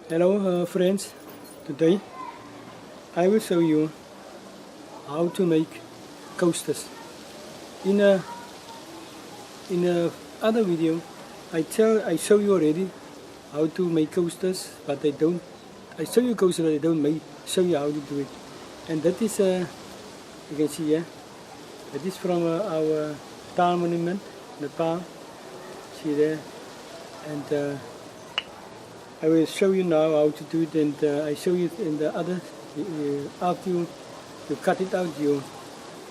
Hello friends, today I will show you how to make coasters. In a other video I show you already how to make coasters, but I show you coasters but I don't show you how to do it. And that is you can see here, that is from our Taal monument, Nepal. See there, and I will show you now how to do it, and I show you in the other, after you cut it out,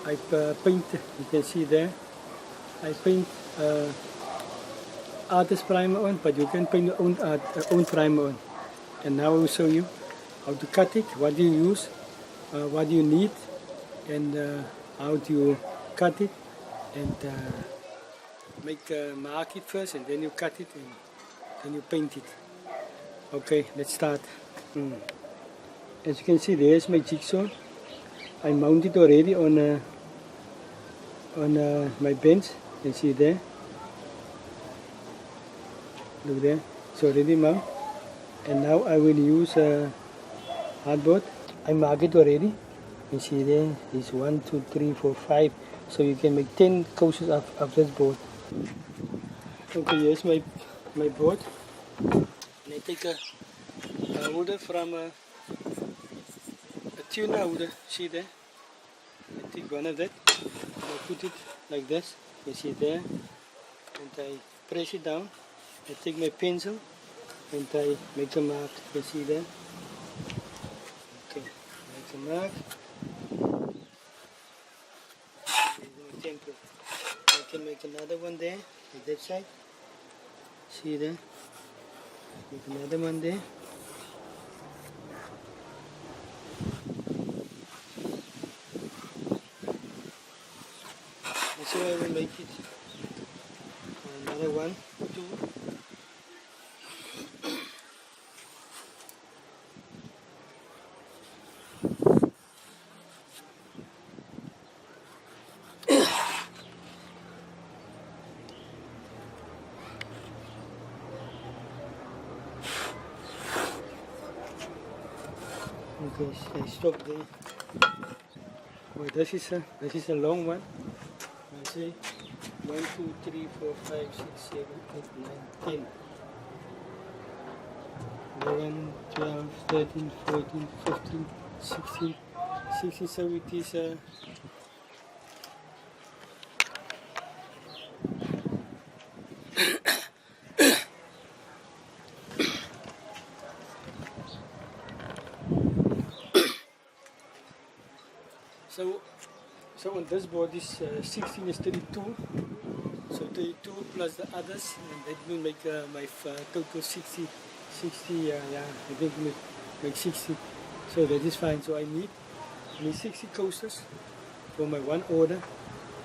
I paint, you can see there, I paint artist primer on, but you can paint your own primer on. And now I will show you how to cut it, what do you use, what do you need, and how do you cut it, and mark it first, and then you cut it, and then you paint it. Okay, let's start. As you can see, there's my jigsaw. I mounted already on my bench. You can see there. Look there, it's already mounted. And now I will use hardboard. I mark it already. You can see there, it's 1, 2, 3, 4, 5. So you can make 10 coasters of this board. Okay, here's my board. And I take a holder from a tuna holder, see there? I take one of that, and I put it like this, you see there, and I press it down. I take my pencil and I make a mark, you see there? Okay, make a mark. Here's my template. I can make another one there, like that side, see there? Make another one there. And so I will make it another one, 2. Okay, I stop there. Well, this is a long one. I say 1, 2, 3, 4, 5, 6, 7, 8, 9, 10. 11, 12, 13, 14, 15, 16, 16, so it is so on this board is 16 is 32, so 32 plus the others, and that will make my total 60, yeah, I think we make 60, so that is fine. So I need 60 coasters for my one order,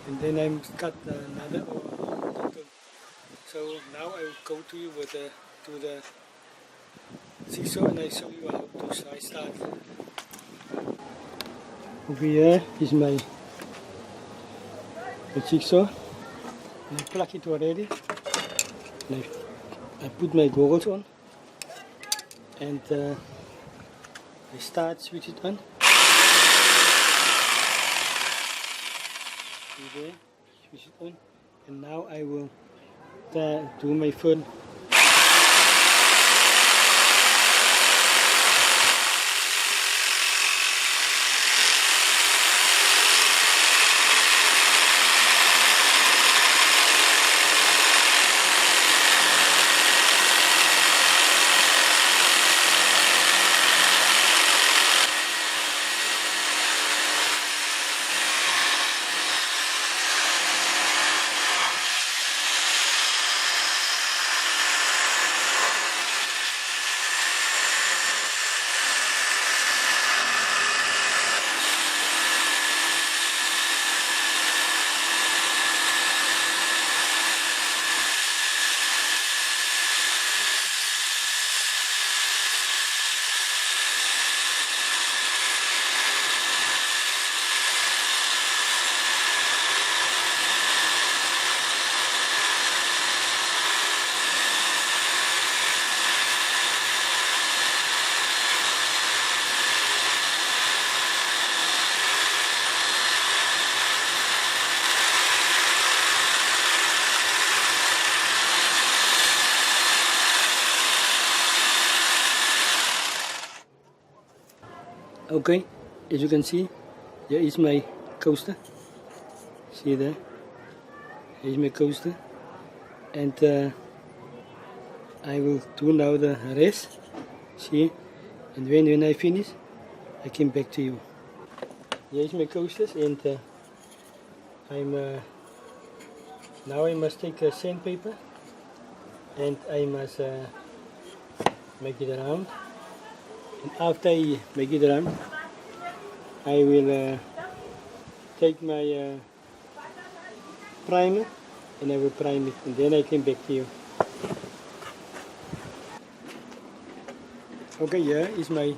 and then I cut another order. So now I will go to you with to the jigsaw, and I show you how to start. Over here is my jigsaw, and I plug it already, and I put my goggles on, and I switch it on. See there, switch it on, and now I will do my first. Okay, as you can see, here is my coaster. See there? Here's my coaster. And I will do now the rest. See? And when I finish, I came back to you. Here's my coasters, and now I must take a sandpaper and I must make it around. And after I make it around, I will take my primer and I will prime it, and then I came back to you. Okay, here is my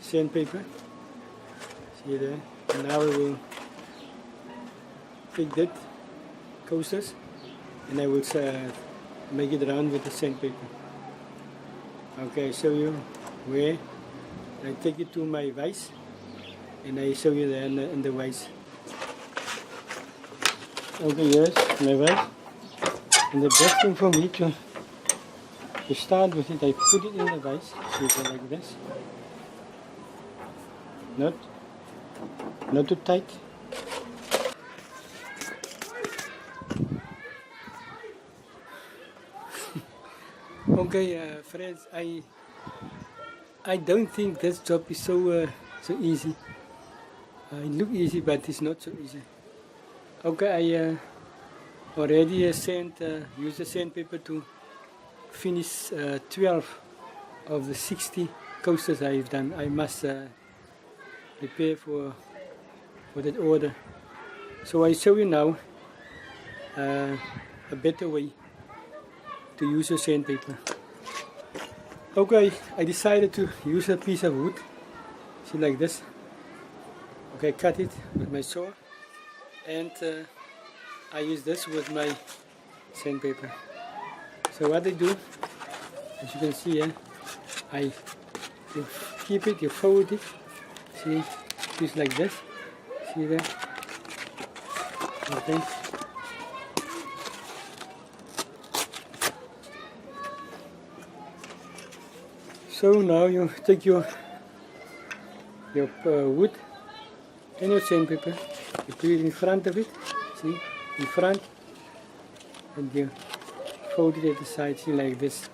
sandpaper. See there? And now I will take that coasters and I will make it around with the sandpaper. Okay, I show you where I take it to my vise, and I show you there in the vise. Okay, yes, my vise. And the best thing for me to start with it, I put it in the vise, see it like this. Not too tight. Okay, friends, I don't think this job is so easy. It looks easy, but it's not so easy. Okay, I already used the sandpaper to finish 12 of the 60 coasters I've done. I must prepare for that order. So I show you now a better way to use your sandpaper. Okay, I decided to use a piece of wood, see, like this. Okay, cut it with my saw, and I use this with my sandpaper. So what I do, as you can see here, you keep it, you fold it, see, just like this, see there, okay. So now you take your wood and your sandpaper, you put it in front of it, see, in front, and you fold it at the side, see, like this,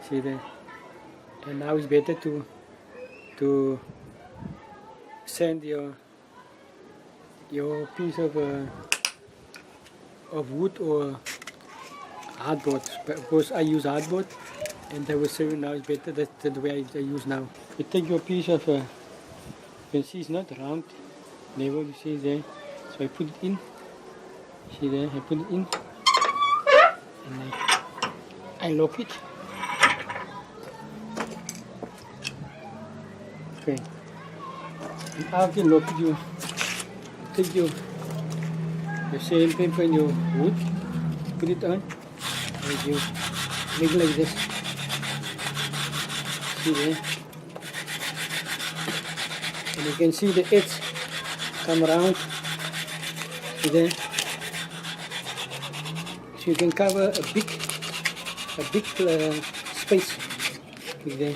see there. And now it's better to sand your piece of wood or hardboard, because I use hardboard, and I will show you now it's better. That's the way I use now. You take your piece of, you can see it's not round, never, you see there. So I put it in, see there, I put it in, and I lock it. Okay. And after you lock it, you take your sandpaper and your wood, put it on, and you make like this. See there? And you can see the edge come around. See there? So you can cover a big space. See there?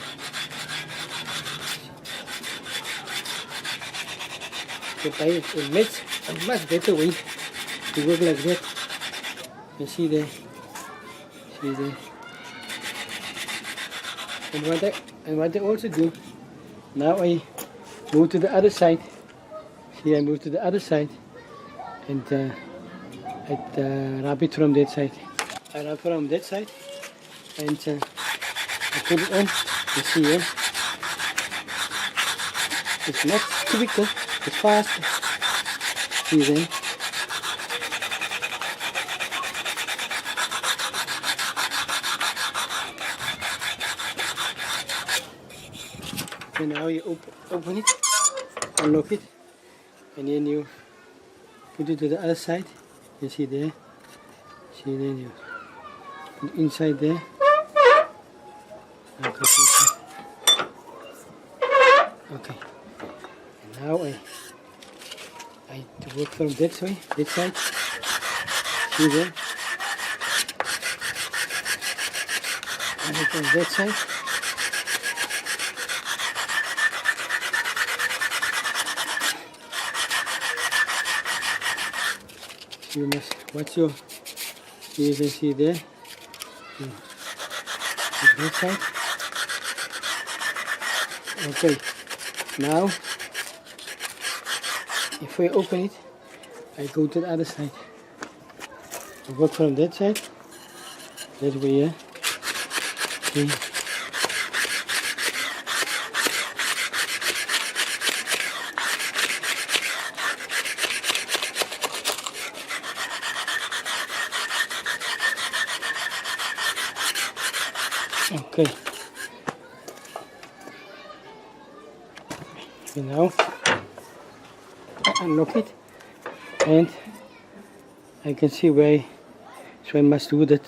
But it makes a much better way to work like that. You see there? See there? And what I also do, now I move to the other side. See, I move to the other side, and I wrap it from that side. I wrap from that side, and I put it on. You see, yeah? It's not quicker, it's faster. See there? And now you open it, unlock it, and then you put it to the other side. You see there, see there, you put it inside there. Okay. And now I to work from that way, that side. See there, and from that side. You must watch your, you can see there, this side. Okay, now if I open it, I go to the other side. I work from that side, that way, yeah. Okay. Okay. So now I unlock it and I can see where, so I must do that.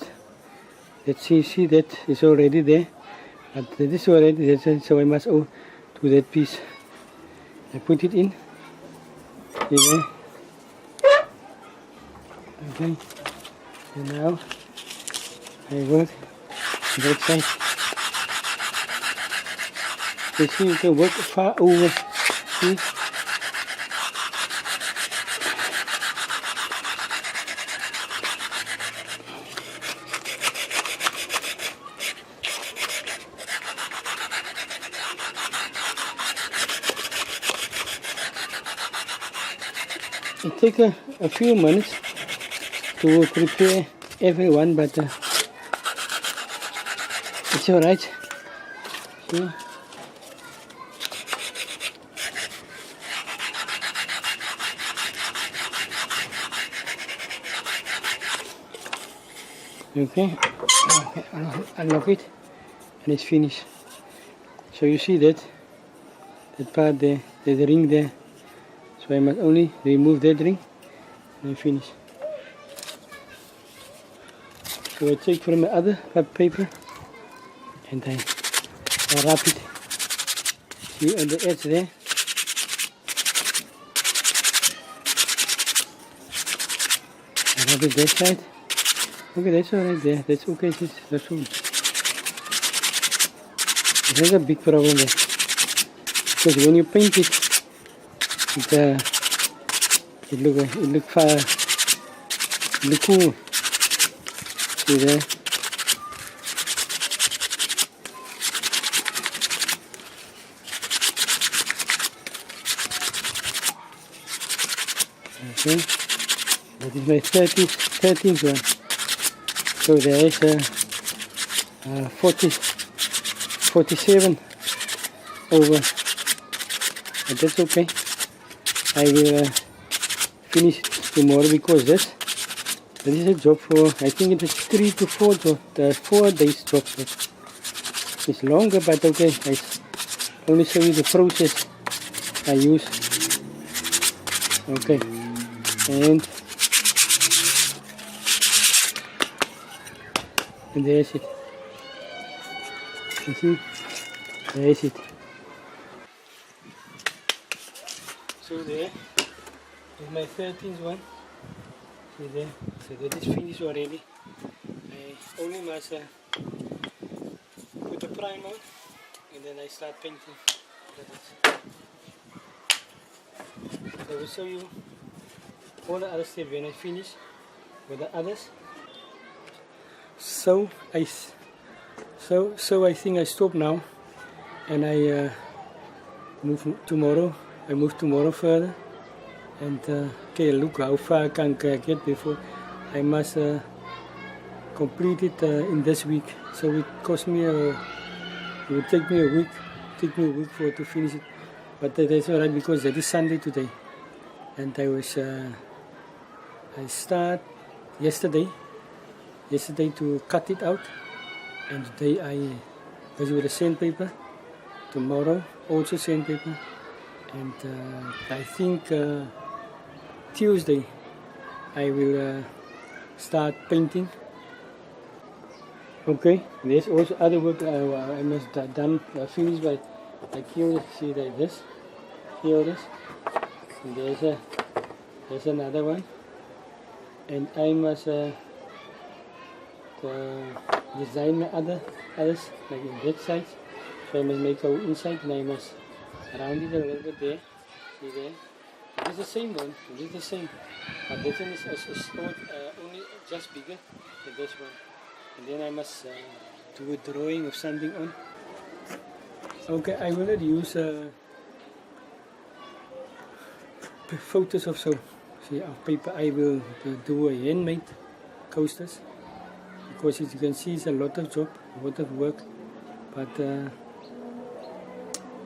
Let's see that is already there, but that is already there, so I must do that piece. I put it in here. Okay, and now I work that side. You see, you can work far over. See? It takes a few minutes to prepare everyone, but it's alright. See? Okay, unlock it and it's finished. So you see that part there, there's a ring there. So I must only remove that ring and finish. So I take from the other paper and I wrap it. See on the edge there. I wrap it that side. Okay, that's alright there. That's okay. That's all. There's a big problem there. Because when you paint it, it look cool. See there? Okay, that is my 13th one. So there is 47 over, but that's okay. I will finish tomorrow because that is a job for, I think it is 3 to 4 days job. It's longer, but okay. I only show you the process I use. Okay, and there's it. You see, there's it. So there is my 13th one. See there, so that is finished already. I only must put the primer and then I start painting. I will show you all the other steps when I finish with the others. So I think I stop now and I move tomorrow. I move tomorrow further and okay, look how far I can get before I must complete it in this week. So it cost me it will take me a week to finish it, but that's alright because that is Sunday today, and I start yesterday to cut it out, and today I was with the sandpaper. Tomorrow also sandpaper, and I think Tuesday I will start painting. Okay, there's also other work I must done finish, but like here, see like this, here it is, and there's another one, and I must design my others like in that side. So I must make our inside, and I must round it a little bit there, see there, It is the same one. It is the same. But this one is only just bigger than this one. And then I must do a drawing of something on. Okay, I will not use photos of paper. I will do a handmade coasters, because as you can see it's a lot of job, a lot of work, but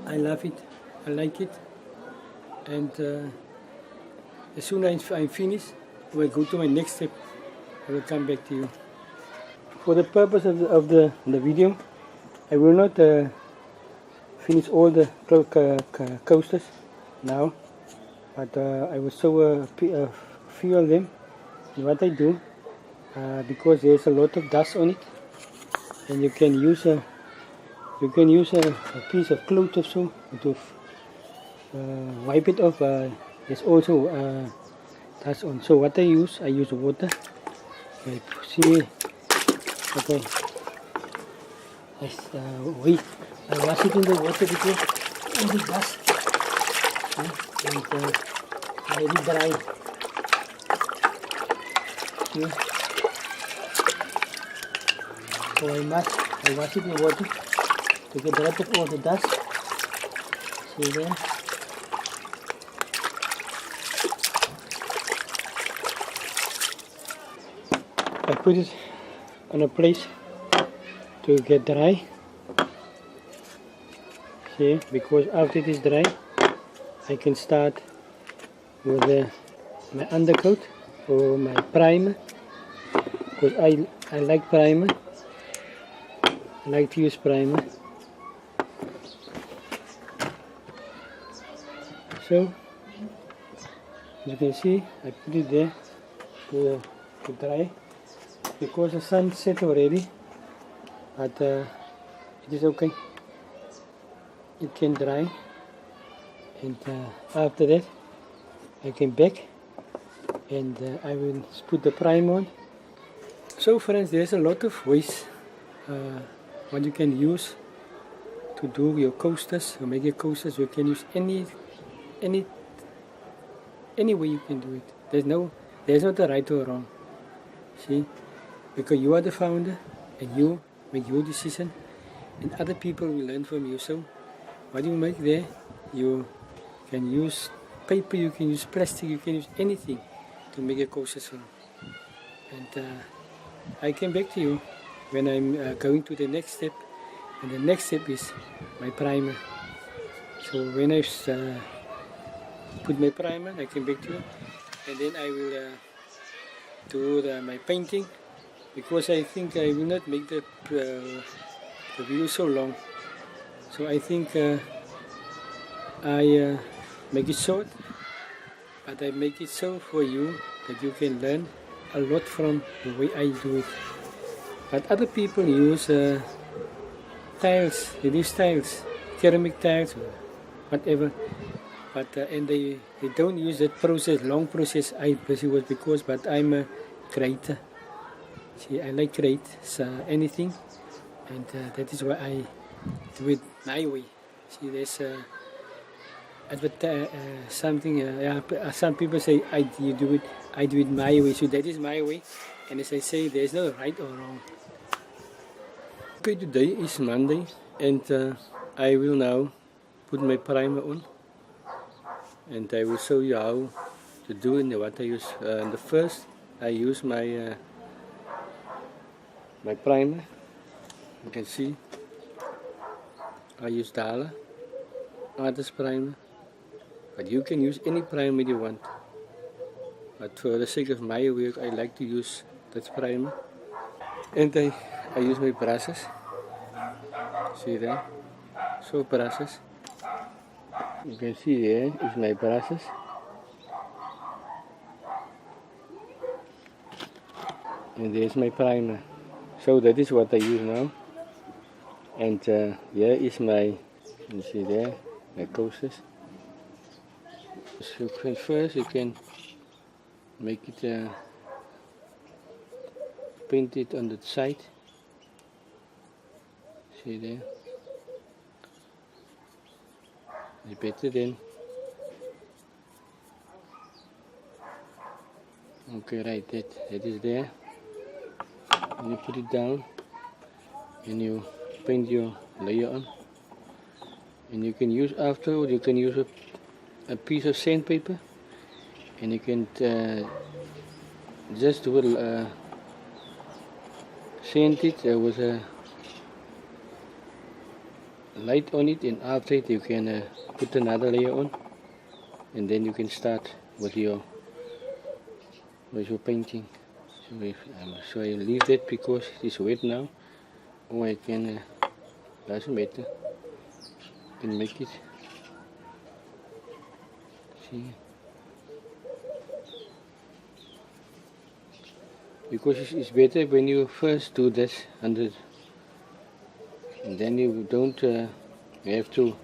I love it, I like it, and as soon as I'm finished, when I go to my next step, I will come back to you. For the purpose of the video, I will not finish all the coasters now, but I will show a few of them. And what I do, because there's a lot of dust on it, and you can use a piece of cloth or so to wipe it off. There's also dust on. So what I use water. I see. Okay. I wash it in the water because all the dust, and let it dry. Okay. So I wash it in the water to get rid of all the dust. See there? I put it on a place to get dry. See, because after it is dry, I can start with my undercoat or my primer, because I like primer. I like to use primer. So you can see I put it there to dry, because the sun set already, but it is okay. It can dry, and after that I came back and I will put the primer on. So friends, there's a lot of ways what you can use to do your coasters, or make your coasters. You can use any way you can do it. There's not a right or wrong. See, because you are the founder and you make your decision, and other people will learn from you. So what you make there, you can use paper, you can use plastic, you can use anything to make a coaster from. And I came back to you when I'm going to the next step, and the next step is my primer. So when I put my primer, I came back to you, and then I will do my painting, because I think I will not make the video so long. So I think I make it short, but I make it so for you that you can learn a lot from the way I do it. But other people use tiles, they use tiles, ceramic tiles, or whatever. But and they don't use that process, long process I personally was, because, but I'm a creator. See, I like create anything, and that is why I do it my way. See, there's something. Some people say I do it my way. So that is my way, and as I say, there's no right or wrong. Okay, today is Monday, and I will now put my primer on, and I will show you how to do it and what I use. The first, I use my my primer. You can see I use Dala artist primer, but you can use any primer you want. But for the sake of my work, I like to use that primer. And I use my brushes. See there? So brushes. You can see there is my brushes. And there's my primer. So that is what I use now. And here is my, you see there, my coasters. So first you can make it, paint it on the side. See there. It's better then Okay, right, that is there. And you put it down and you paint your layer on. And you can use afterward, you can use a piece of sandpaper, and you can just do a sand it with a light on it, and after it you can put another layer on, and then you can start with your painting. So I leave that because it is wet now, or I can doesn't matter, can make it. See, because it's better when you first do this under, and then you don't have to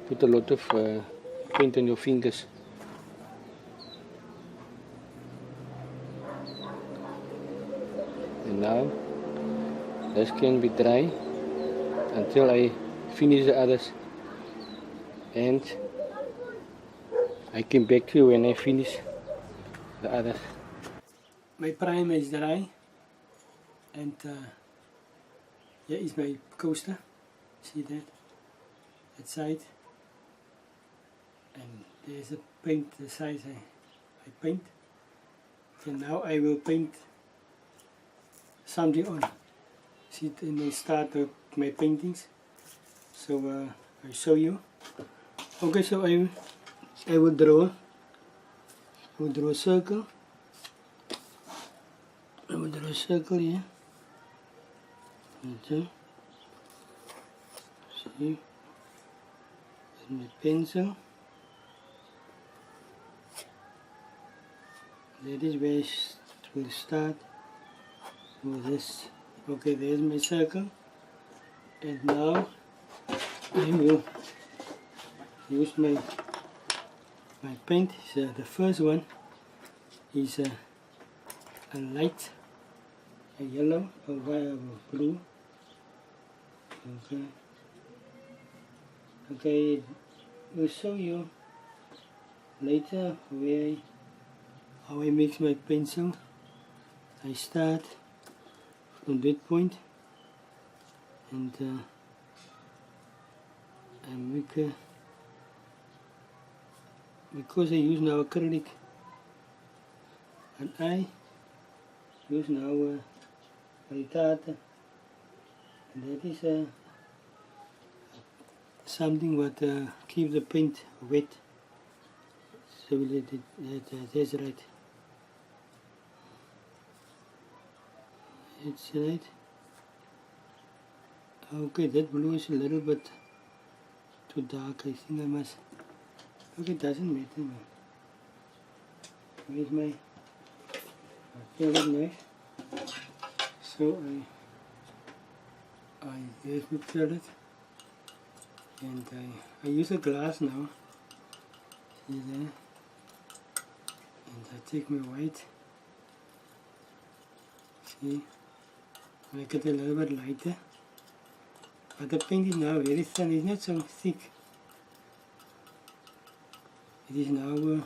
put a lot of paint on your fingers. And now this can be dry until I finish the others, and I came back to you when I finish the others. My primer is dry, and here is my coaster. See that side, and there's a paint, the size I paint. And now I will paint something on. See it in the start of my paintings. So I'll show you. Okay, so I will draw a circle. I will draw a circle here. Okay. See, with my pencil. That is where it will start with this. Okay, there's my circle, and now I will use my paint. So the first one is a light, a yellow, a white, a blue. Okay. Okay, we'll show you later how I mix my pencil. I start from that point, and I make because I use now acrylic, and I use now retard, and that is something what keep the paint wet. So that's right. It's right. Okay, that blue is a little bit too dark. I think I must. Okay, doesn't matter. Man. Where's my favorite knife? So I have my palette, and I use a glass now. See there, and I take my white. See, make it a little bit lighter. But the paint is now very thin. It's not so thick. It is now.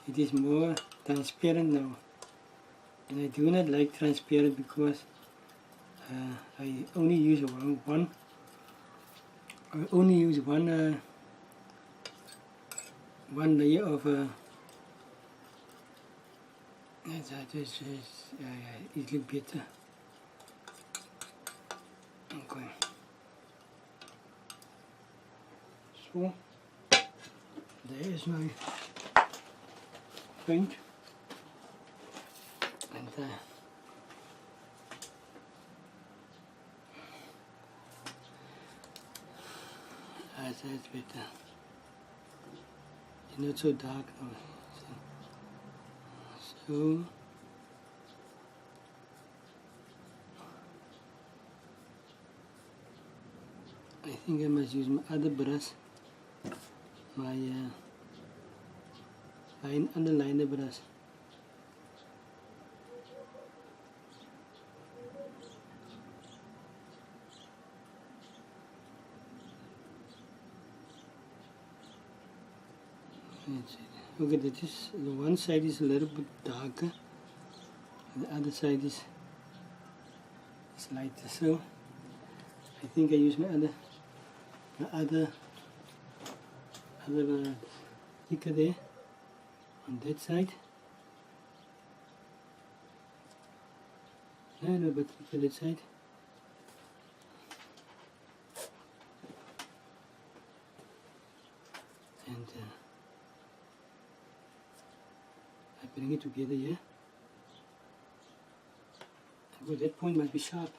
It is more transparent now, and I do not like transparent because I only use one. I only use one layer of that is it look better. Okay. So there is my paint, and that's better. It's not so dark now. So I think I must use my other brush, my underliner brush. That's it. Okay, that is, the one side is a little bit darker, and the other side is lighter. So I think I use my other sticker there on that side. No, but for that side. And I bring it together here. Because that point must be sharp.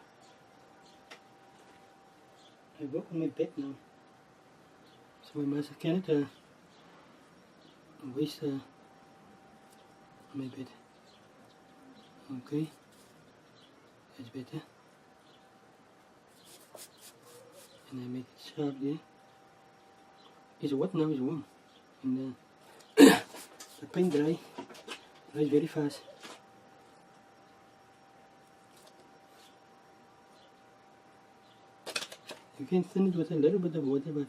I work on my bed now, so I cannot waste my bed. Okay, that's better. And I make it sharp there. It's wet now, it's warm. And the paint dries very fast. You can thin it with a little bit of water, but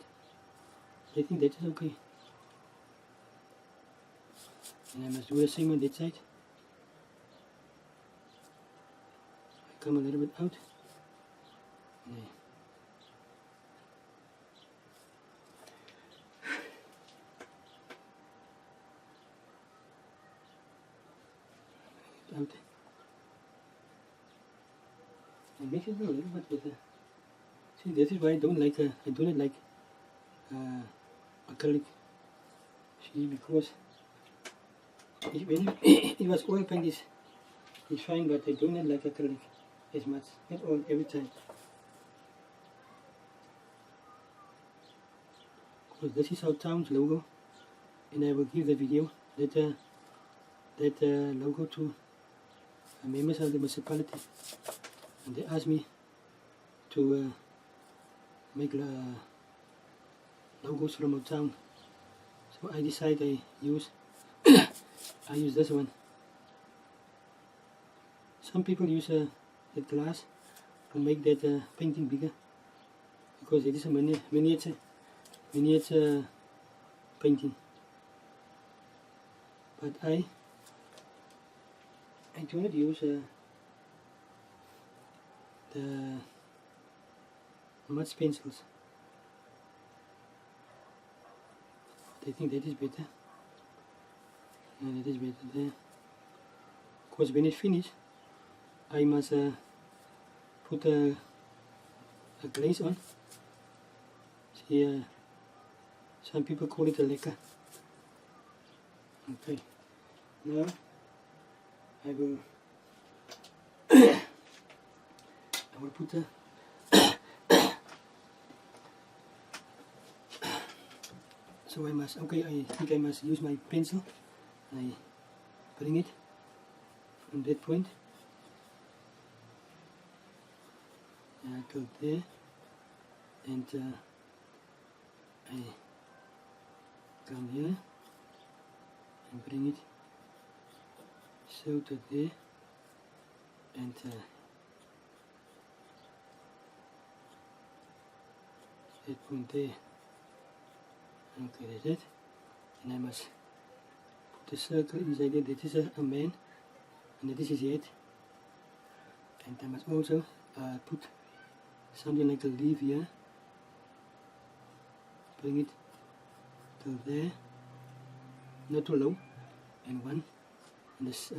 I think that is okay. And I must do the same on that side. I come a little bit out. Yeah. Out. I mix it a little bit with the. See, this is why I don't like. I do not like acrylic. See, because when it was oil paint is fine, but I do not like acrylic as much at all every time. Because this is our town's logo, and I will give the video that logo to members of the municipality, and they asked me to make logos from our town. So I decided I use this one. Some people use the glass to make that painting bigger, because it is a miniature painting. But I do not use the mud pencils. I think that is better. That is better there. Because when it's finished, I must put a glaze on. See, some people call it a lacquer. Okay, now I will put a so I think I must use my pencil. I bring it from that point. I go there, and I come here and bring it so to there, and that point there. Okay, that's it. And I must put a circle inside there. That is a man, and this is his head. And I must also put something like a leaf here. Bring it to there, not too low, and one. And this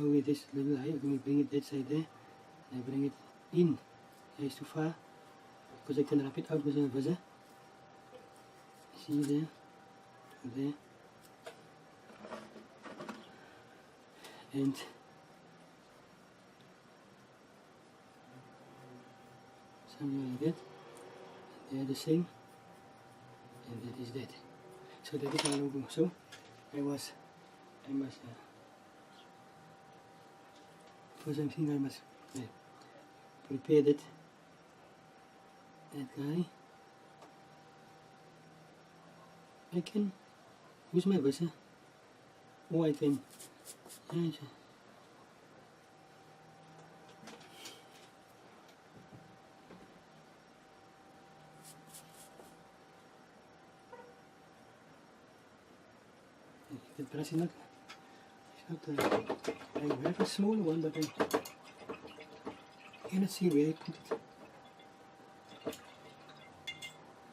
little high, I'm going to bring it that side there. And I bring it in. It's too far, because I can wrap it out with a buzzer. See there, to there, and something like that. They are the same, and that is that. So that is our logo. So I must first I think I must prepare that guy. I can use my buzzer, or I can The brush is not, I have a small one, but I cannot see where I put it.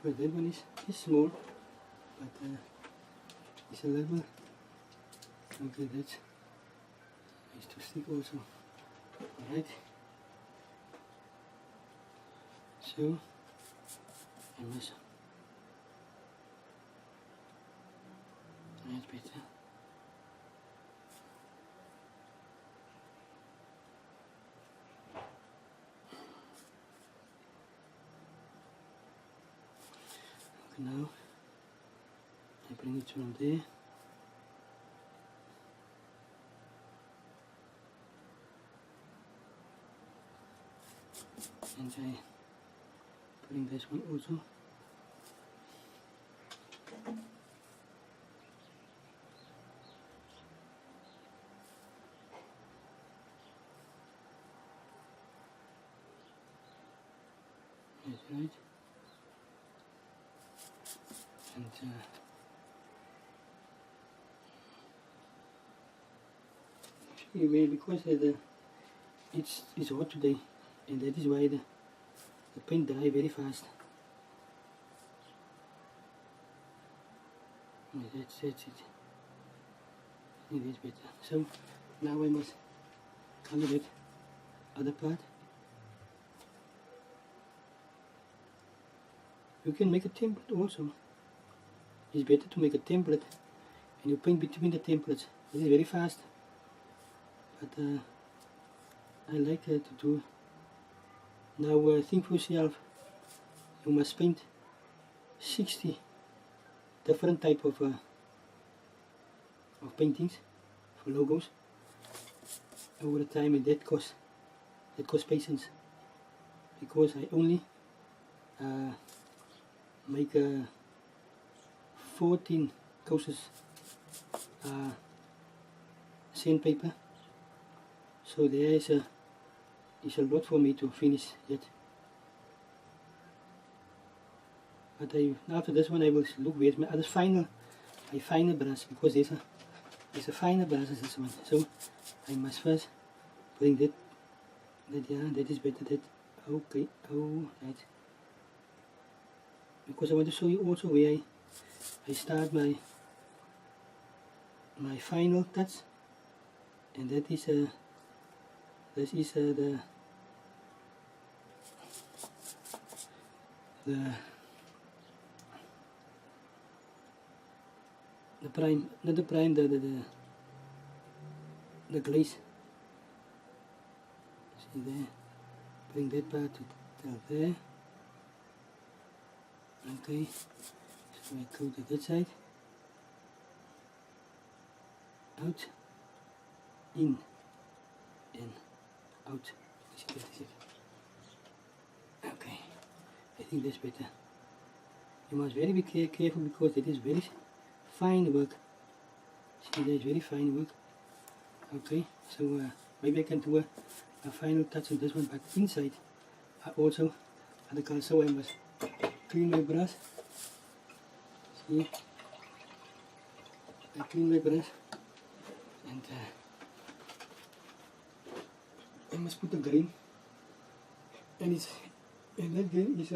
But that one is small, but it's a level. Okay, that's nice to stick also. Alright. So I must. That's better. Okay, now I bring it from there. And I bring this one also. That's right. And anyway, because it's hot today, and that is why the paint dry very fast. That's it. I think that's better. So now I must color that other part. You can make a template also. It's better to make a template and you paint between the templates. It is very fast, but I like to do. Now think for yourself, you must paint 60 different type of paintings for logos over the time, and that costs patience, because I only make 14 courses sandpaper, so there is a lot for me to finish yet. But after this one I will look where's my other my finer brush, because there's a finer brush as this one. So I must first bring that that is better. That okay, oh right. Because I want to show you also where I start my final touch, and that is this is the prime, not the prime, the glaze. See there, bring that part to there. Okay, so I go to that side, out, in, out. Okay, I think that's better. You must very be careful, because it is very fine work. See, there is very fine work. Okay, so maybe I can do a final touch on this one, but inside also other color. So I must clean my brush. See, I clean my brush, and I must put the green, and that green is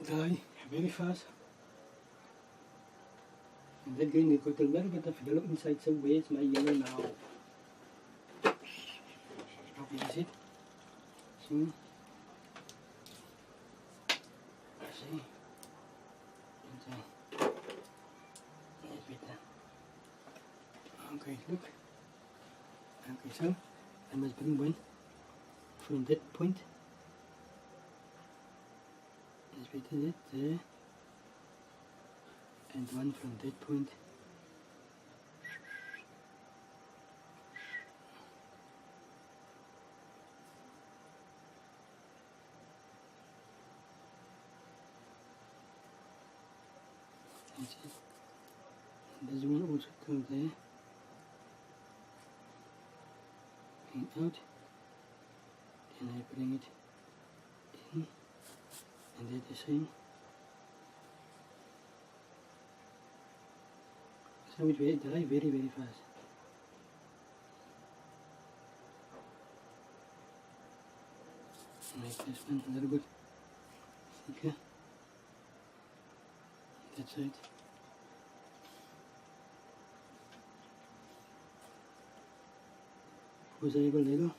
dry very fast. And that green is got a little bit of yellow inside. So where's my yellow now? Okay, that's it. See. See. That's better. Okay, look. Okay, so I must bring one from that point. That's better, that there. And one from that point. That's it. And this one also comes there. And out. And I bring it in. And they're the same. So it will dry very, very fast. Make this one a little bit thicker. That's it. Was I able to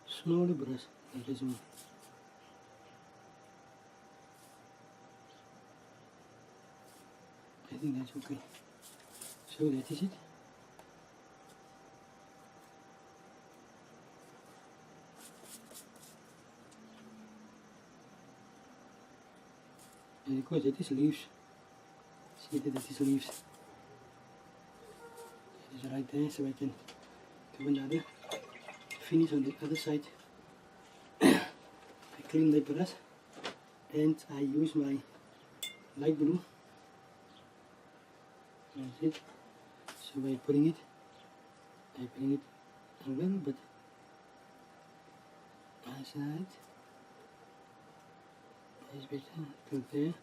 smaller brush like this one? I think that's okay. So that is it. And of course that is leaves. See that is leaves. That is right there, so I can do another finish on the other side. I clean my brush and I use my light blue. That's it. So by putting it, I bring it a little bit outside. That's better. To there.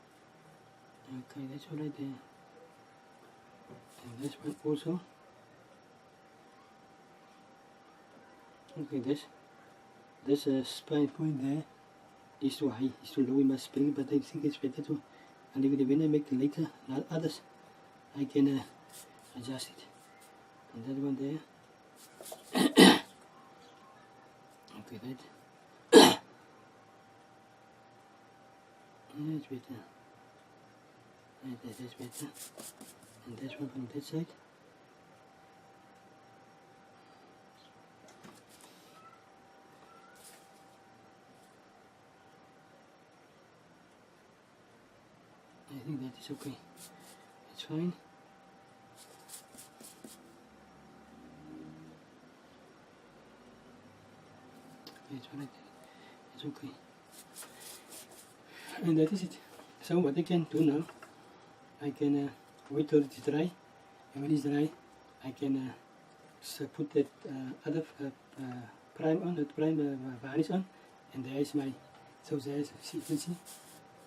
Okay, that's all right there. And this one also. Okay, this spine point there is too high, it's too low. We must bring it, but I think it's better to. And even when I make the later others, I can adjust it. And that one there. Okay, that. That's better. That's better. And this one from that side. I think that is okay. It's fine. It's right. It's okay. And that is it. So what I can do now, I can wait till it's dry, and when it's dry, I can put that other prime on, that prime varnish on, and there is my. So there's, you can see,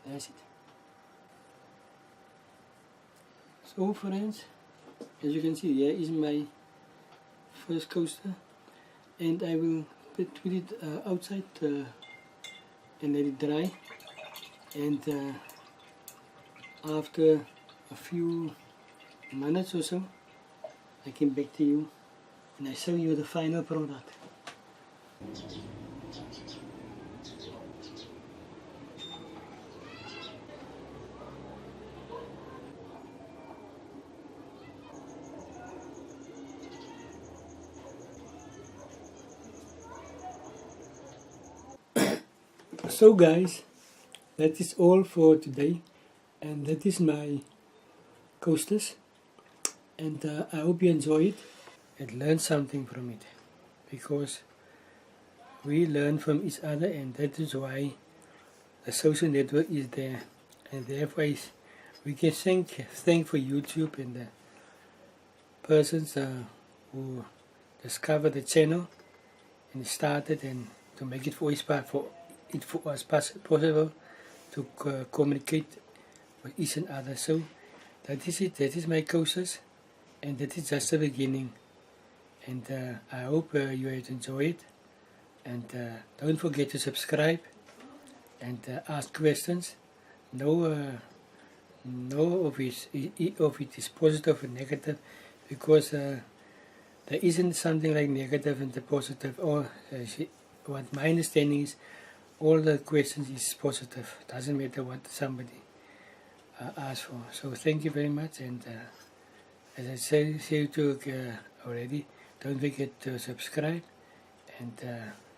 there's it. So friends, as you can see, here is my first coaster, and I will put it outside and let it dry, and after a few minutes or so, I came back to you and I show you the final product. So guys, that is all for today, and that is my coasters, and I hope you enjoy it and learn something from it, because we learn from each other, and that is why the social network is there, and therefore we can thank for YouTube and the persons who discovered the channel and started, and to make it for us possible to communicate with each and other. So that is it. That is my courses, and that is just the beginning. And I hope you have enjoyed it. And don't forget to subscribe and ask questions. Know if it is positive or negative, because there isn't something like negative and the positive. Or what my understanding is, all the questions is positive. Doesn't matter what somebody asks for. So thank you very much, and as I said to already, don't forget to subscribe, and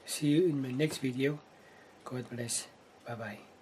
see you in my next video. God bless. Bye bye.